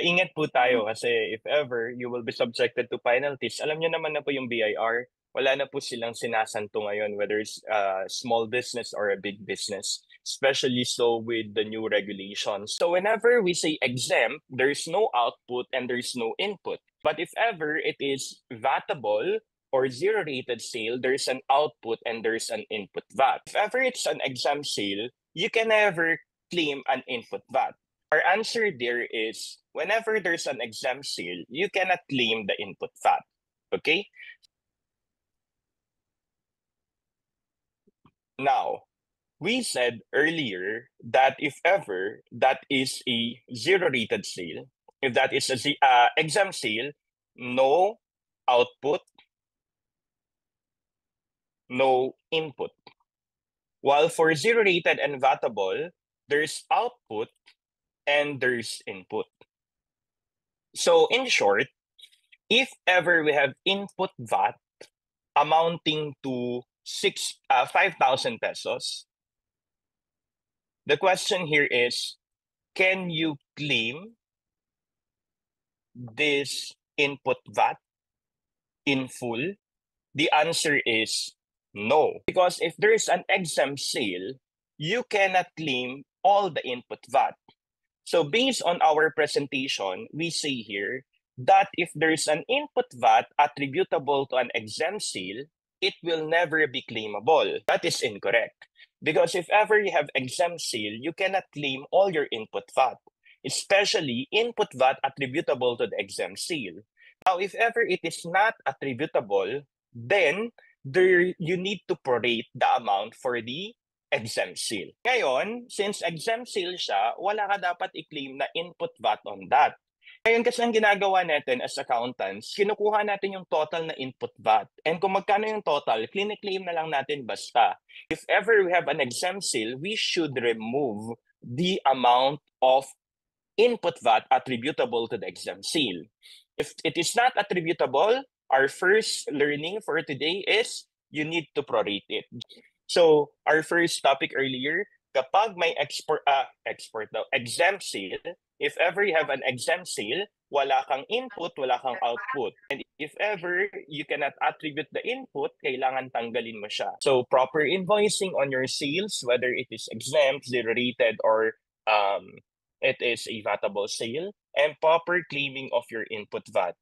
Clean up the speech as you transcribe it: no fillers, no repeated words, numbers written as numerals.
Ingat po tayo kasi if ever you will be subjected to penalties, alam niyo naman na po yung BIR, wala na po silang sinasanto ngayon whether it's small business or a big business, especially so with the new regulations. So whenever we say exempt, there's no output and there's no input. But if ever it is vatable or zero-rated sale, there's an output and there's an input VAT. If ever it's an exempt sale, you can never claim an input VAT. Our answer there is whenever there's an exempt sale, you cannot claim the input VAT. Okay? Now, we said earlier that if ever that is a zero-rated sale, if that is a exempt sale, no output, no input. While for zero-rated and vatable, there's output and there's input. So in short, if ever we have input VAT amounting to 5,000 pesos, the question here is, can you claim this input VAT in full? The answer is no. Because if there is an exempt sale, you cannot claim all the input VAT. So based on our presentation, we say here that if there's an input VAT attributable to an exempt sale, it will never be claimable. That is incorrect. Because if ever you have exempt sale, you cannot claim all your input VAT, especially input VAT attributable to the exempt sale. Now, if ever it is not attributable, then you need to prorate the amount for the exempt sale. Ngayon, since exempt sale siya, wala ka dapat i-claim na input VAT on that. Ngayon kasi ang ginagawa natin as accountants, kinukuha natin yung total na input VAT. And kung magkano yung total, claim na lang natin basta. If ever we have an exempt sale, we should remove the amount of input VAT attributable to the exempt sale. If it is not attributable, our first learning for today is you need to prorate it. So our first topic earlier, kapag may exempt sale, if ever you have an exempt sale, wala kang input, wala kang output. And if ever you cannot attribute the input, kailangan tanggalin mo siya. So proper invoicing on your sales, whether it is exempt, zero-rated, or it is a vatable sale, and proper claiming of your input VAT.